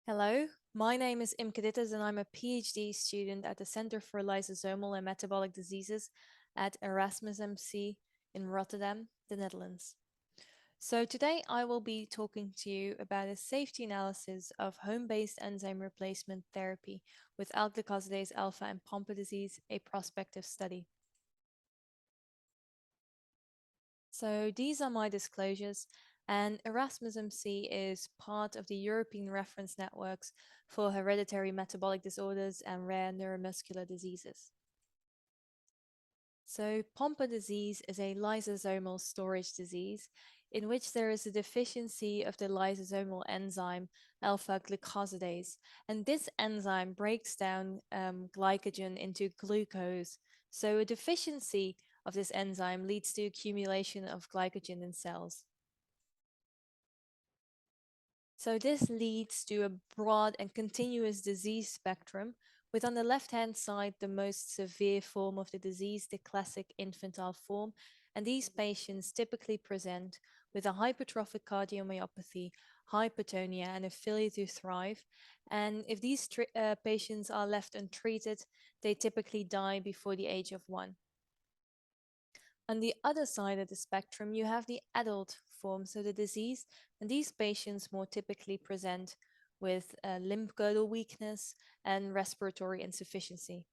Hello, my name is Imke Dittes and I'm a PhD student at the Center for Lysosomal and Metabolic Diseases at Erasmus MC in Rotterdam, the Netherlands. So today I will be talking to you about a safety analysis of home-based enzyme replacement therapy with alglucosidase alpha and Pompe disease, a prospective study. So these are my disclosures, and Erasmus MC is part of the European reference networks for hereditary metabolic disorders and rare neuromuscular diseases. So Pompe disease is a lysosomal storage disease in which there is a deficiency of the lysosomal enzyme alpha-glucosidase, and this enzyme breaks down glycogen into glucose. So a deficiency of this enzyme leads to accumulation of glycogen in cells. So this leads to a broad and continuous disease spectrum, with on the left-hand side the most severe form of the disease, the classic infantile form. And these patients typically present with a hypertrophic cardiomyopathy, hypertonia, and a failure to thrive. And if these patients are left untreated, they typically die before the age of 1. On the other side of the spectrum, you have the adult forms of the disease, and these patients more typically present with limb girdle weakness and respiratory insufficiency.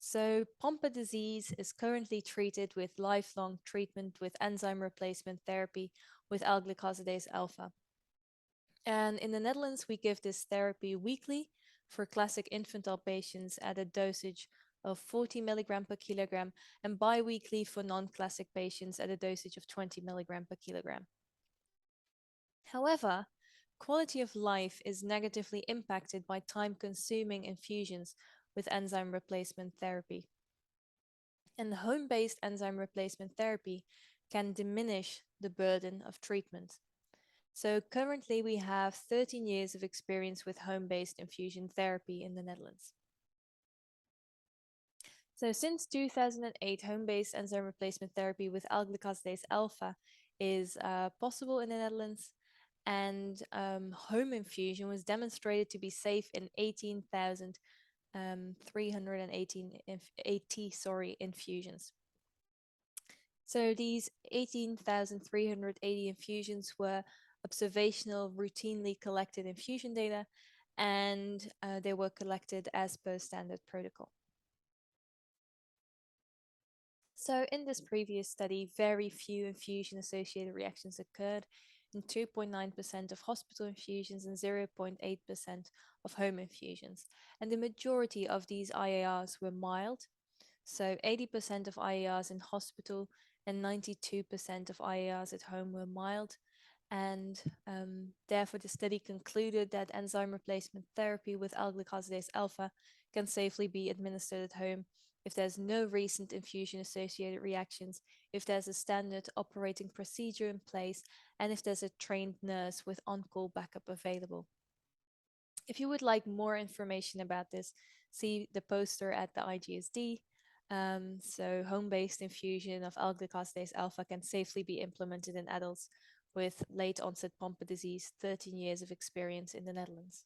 So Pompe disease is currently treated with lifelong treatment with enzyme replacement therapy with L-glucosidase alpha. And in the Netherlands, we give this therapy weekly for classic infantile patients at a dosage of 40 milligram per kilogram and bi-weekly for non-classic patients at a dosage of 20 milligram per kilogram. However, quality of life is negatively impacted by time-consuming infusions with enzyme replacement therapy. And home-based enzyme replacement therapy can diminish the burden of treatment. So currently we have 13 years of experience with home-based infusion therapy in the Netherlands. So since 2008, home-based enzyme replacement therapy with L-glucosidase alpha is possible in the Netherlands, and home infusion was demonstrated to be safe in 18,380 infusions. So these 18,380 infusions were observational, routinely collected infusion data, and they were collected as per standard protocol. So in this previous study, very few infusion-associated reactions occurred in 2.9% of hospital infusions and 0.8% of home infusions. And the majority of these IARs were mild. So 80% of IARs in hospital and 92% of IARs at home were mild. And therefore, the study concluded that enzyme replacement therapy with L-glucosidase alpha can safely be administered at home if there's no recent infusion-associated reactions, if there's a standard operating procedure in place, and if there's a trained nurse with on-call backup available. If you would like more information about this, see the poster at the IGSD. So home-based infusion of L-glucosidase alpha can safely be implemented in adults with late onset Pompe disease, 13 years of experience in the Netherlands.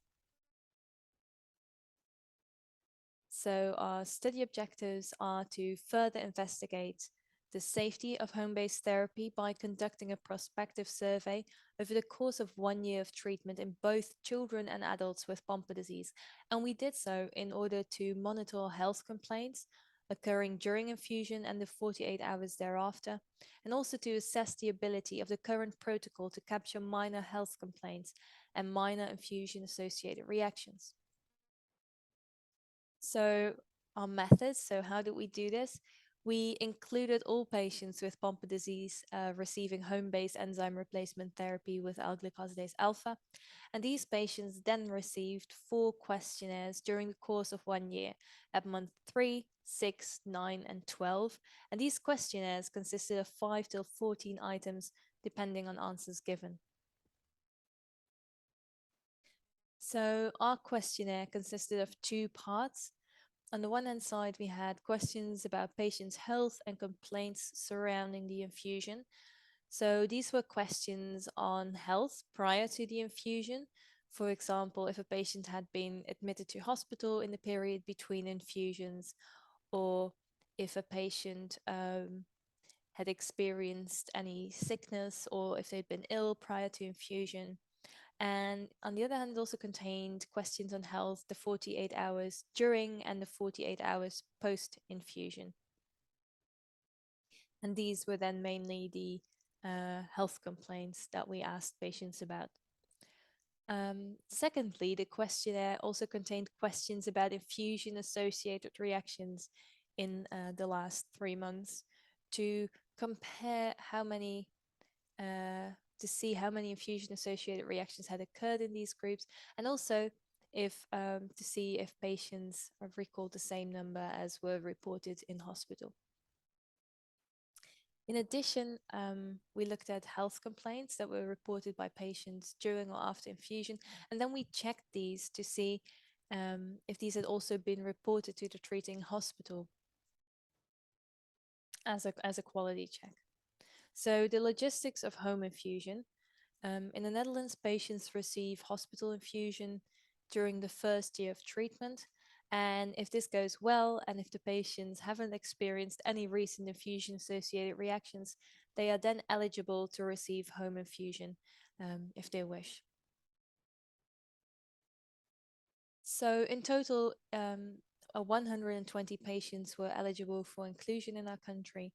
So our study objectives are to further investigate the safety of home-based therapy by conducting a prospective survey over the course of 1 year of treatment in both children and adults with Pompe disease. And we did so in order to monitor health complaints occurring during infusion and the 48 hours thereafter, and also to assess the ability of the current protocol to capture minor health complaints and minor infusion-associated reactions. So our methods, so how did we do this? We included all patients with Pompe disease receiving home-based enzyme replacement therapy with L-glucosidase alpha. And these patients then received 4 questionnaires during the course of 1 year at month 3, 6, 9, and 12. And these questionnaires consisted of 5 till 14 items, depending on answers given. So our questionnaire consisted of 2 parts. On the one hand side, we had questions about patients' health and complaints surrounding the infusion. So these were questions on health prior to the infusion. For example, if a patient had been admitted to hospital in the period between infusions, or if a patient had experienced any sickness, or if they'd been ill prior to infusion. And on the other hand, it also contained questions on health the 48 hours during and the 48 hours post infusion. And these were then mainly the health complaints that we asked patients about. Secondly, the questionnaire also contained questions about infusion associated reactions in the last 3 months to compare how many, to see how many infusion associated reactions had occurred in these groups, and also if to see if patients recalled the same number as were reported in hospital. In addition, we looked at health complaints that were reported by patients during or after infusion, and then we checked these to see if these had also been reported to the treating hospital as a quality check. So the logistics of home infusion. In the Netherlands, patients receive hospital infusion during the first year of treatment. And if this goes well, and if the patients haven't experienced any recent infusion associated reactions, they are then eligible to receive home infusion if they wish. So in total, 120 patients were eligible for inclusion in our country.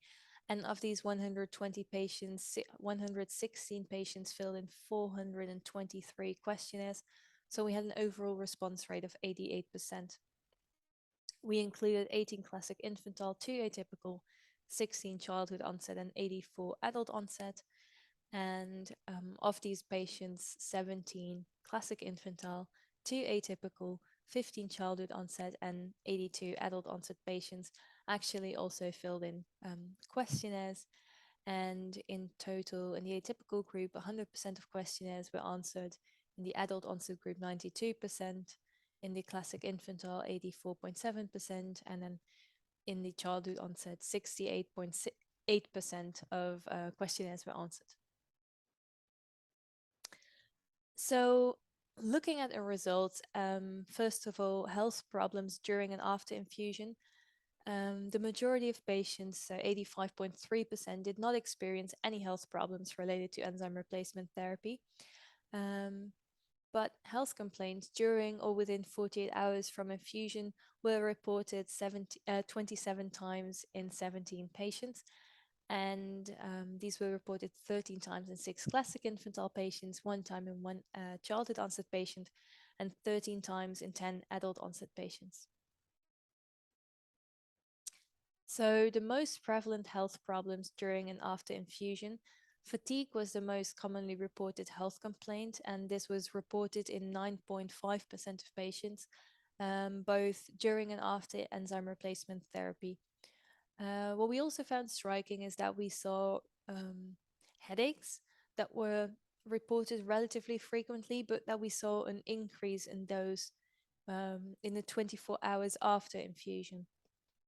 And of these 120 patients, 116 patients filled in 423 questionnaires. So we had an overall response rate of 88%. We included 18 classic infantile, 2 atypical, 16 childhood onset, and 84 adult onset. And of these patients, 17 classic infantile, 2 atypical, 15 childhood onset, and 82 adult onset patients actually also filled in questionnaires. And in total, in the atypical group, 100% of questionnaires were answered. In the adult onset group, 92%. In the classic infantile, 84.7%. And then in the childhood onset, 68.8% of questionnaires were answered. So, looking at the results, first of all, health problems during and after infusion. The majority of patients, so 85.3%, did not experience any health problems related to enzyme replacement therapy. But health complaints during or within 48 hours from infusion were reported 27 times in 17 patients. And these were reported 13 times in 6 classic infantile patients, 1 time in 1 childhood onset patient, and 13 times in 10 adult onset patients. So the most prevalent health problems during and after infusion, fatigue was the most commonly reported health complaint, and this was reported in 9.5% of patients, both during and after enzyme replacement therapy. What we also found striking is that we saw headaches that were reported relatively frequently, but that we saw an increase in those in the 24 hours after infusion,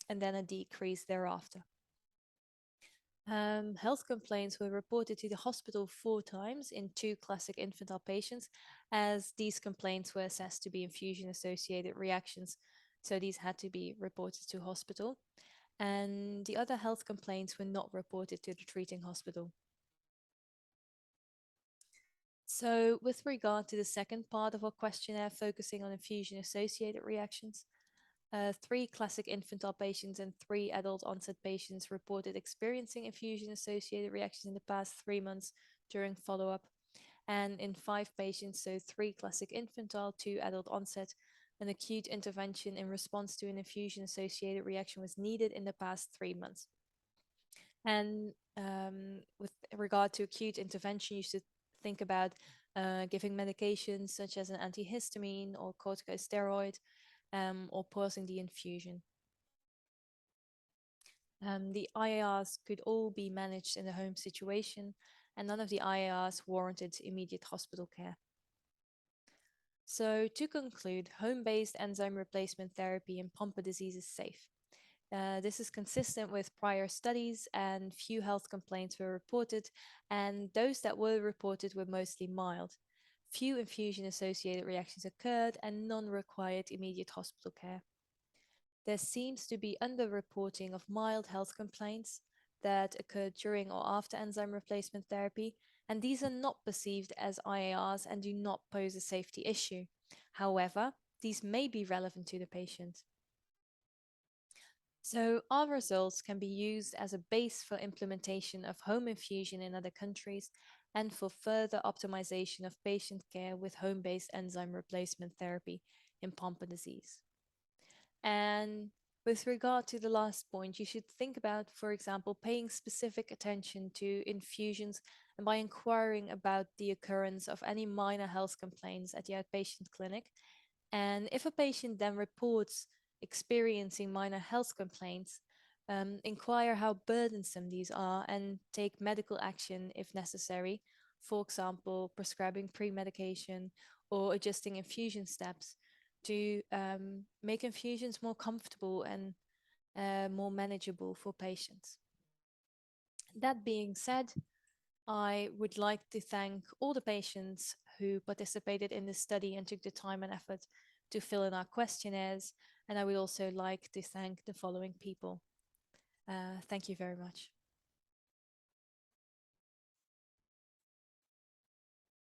and then a decrease thereafter. Health complaints were reported to the hospital 4 times in 2 classic infantile patients, as these complaints were assessed to be infusion-associated reactions, so these had to be reported to hospital. And the other health complaints were not reported to the treating hospital. So, with regard to the second part of our questionnaire, focusing on infusion-associated reactions, 3 classic infantile patients and 3 adult onset patients reported experiencing infusion-associated reactions in the past 3 months during follow-up. And in 5 patients, so 3 classic infantile, 2 adult onset, an acute intervention in response to an infusion-associated reaction was needed in the past 3 months. And with regard to acute intervention, you should think about giving medications such as an antihistamine or corticosteroid, or pausing the infusion. The IARs could all be managed in a home situation, and none of the IARs warranted immediate hospital care. So to conclude, home-based enzyme replacement therapy in Pompe disease is safe. This is consistent with prior studies, and few health complaints were reported, and those that were reported were mostly mild. Few infusion associated reactions occurred, and none required immediate hospital care. There seems to be underreporting of mild health complaints that occurred during or after enzyme replacement therapy, and these are not perceived as IARs and do not pose a safety issue. However, these may be relevant to the patient. So our results can be used as a base for implementation of home infusion in other countries and for further optimization of patient care with home-based enzyme replacement therapy in Pompe disease. And with regard to the last point, you should think about, for example, paying specific attention to infusions and by inquiring about the occurrence of any minor health complaints at the outpatient clinic. And if a patient then reports experiencing minor health complaints, inquire how burdensome these are and take medical action if necessary, for example, prescribing pre medication or adjusting infusion steps to make infusions more comfortable and more manageable for patients. That being said, I would like to thank all the patients who participated in this study and took the time and effort to fill in our questionnaires. And I would also like to thank the following people. Thank you very much.